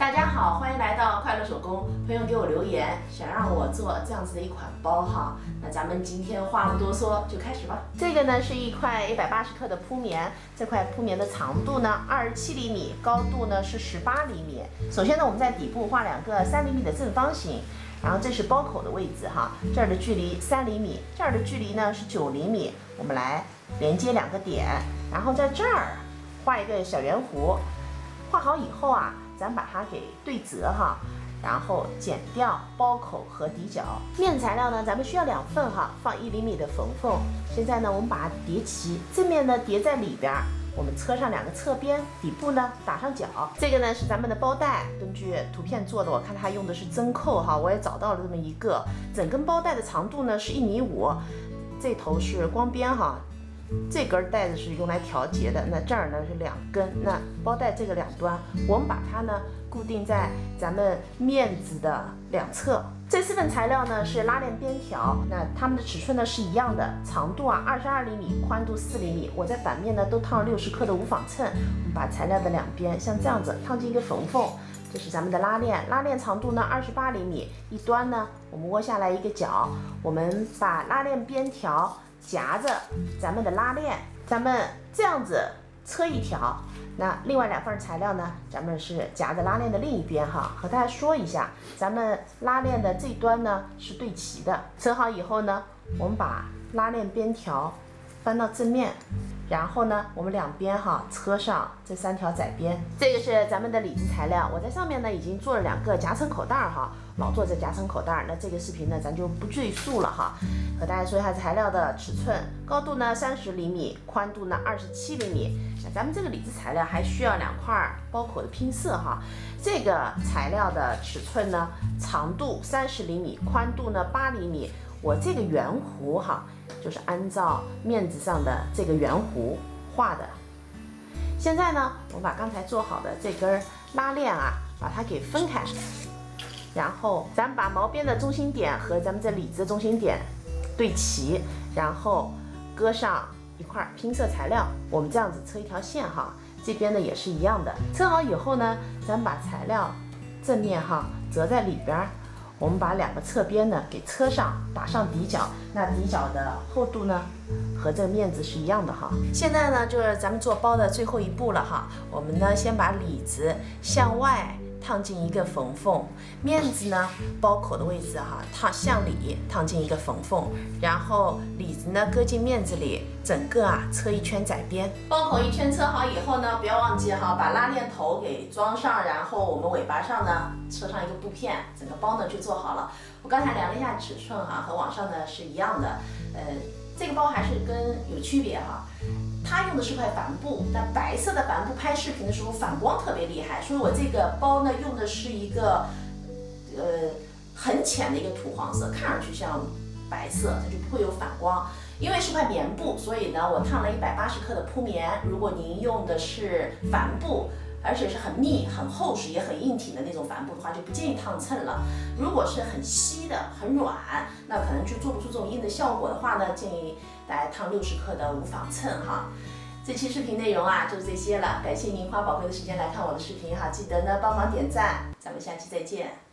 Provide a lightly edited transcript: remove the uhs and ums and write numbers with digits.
大家好，欢迎来到快乐手工。朋友给我留言，想让我做这样子的一款包哈。那咱们今天话不多说，就开始吧。这个呢是一块180克的铺棉，这块铺棉的长度呢27厘米，高度呢是18厘米。首先呢，我们在底部画2个3厘米的正方形，然后这是包口的位置哈，这儿的距离3厘米，这儿的距离呢是9厘米。我们来连接2个点，然后在这儿画一个小圆弧。画好以后啊，咱把它给对折哈，然后剪掉包口和底角。面材料呢，咱们需要2份哈，放1厘米的缝缝。现在呢，我们把它叠齐，正面呢叠在里边，我们车上2个侧边，底部呢打上角。这个呢是咱们的包带，根据图片做的，我看它用的是针扣哈，我也找到了这么一个。整根包带的长度呢是1.5米，这头是光边哈。这根带子是用来调节的，那这儿呢是2根，那包带这个2端，我们把它呢固定在咱们面子的2侧。这4份材料呢是拉链边条，那它们的尺寸呢是一样的，长度啊22厘米，宽度4厘米。我在反面呢都烫了60克的无纺衬，我们把材料的2边像这样子烫进一个缝缝。这是咱们的拉链，拉链长度呢28厘米，一端呢我们窝下来一个角，我们把拉链边条夹着咱们的拉链，咱们这样子车一条。那另外2份材料呢，咱们是夹着拉链的另一边哈。和大家说一下，咱们拉链的这端呢是对齐的。车好以后呢，我们把拉链边条翻到正面，然后呢，我们2边哈车上这3条窄边。这个是咱们的里子材料，我在上面呢已经做了2个夹层口袋哈，老做这夹层口袋，那这个视频呢咱就不赘述了哈。和大家说一下材料的尺寸，高度呢30厘米，宽度呢27厘米。那咱们这个里子材料还需要2块包口的拼色哈。这个材料的尺寸呢，长度30厘米，宽度呢8厘米。我这个圆弧哈，就是按照面子上的这个圆弧画的。现在呢，我们把刚才做好的这根拉链啊，把它给分开，然后咱们把毛边的中心点和咱们这里子的中心点对齐，然后搁上一块拼色材料，我们这样子车一条线哈。这边呢也是一样的，车好以后呢，咱们把材料正面哈折在里边。我们把2个侧边呢给车上，打上底角，那底角的厚度呢和这个面子是一样的哈。现在呢就是咱们做包的最后一步了哈。我们呢先把里子向外烫进一个缝缝，面子呢包口的位置哈向里烫进一个缝缝，然后里子呢搁进面子里，整个车一圈窄边。包口一圈车好以后呢，不要忘记哈把拉链头给装上，然后我们尾巴上呢车上一个布片，整个包呢就做好了。我刚才量了一下尺寸哈，和网上呢是一样的，这个包还是跟有区别哈。它用的是块帆布，但白色的帆布拍视频的时候反光特别厉害，所以我这个包呢用的是一个很浅的一个土黄色，看上去像白色，它就不会有反光。因为是块棉布，所以呢我烫了180克的铺棉。如果您用的是帆布，而且是很密、很厚实也很硬挺的那种帆布的话，就不建议烫衬了。如果是很稀的、很软，那可能就做不出这种硬的效果的话呢，建议大家烫60克的无纺衬哈。这期视频内容啊就是这些了，感谢您花宝贵的时间来看我的视频哈，记得呢帮忙点赞，咱们下期再见。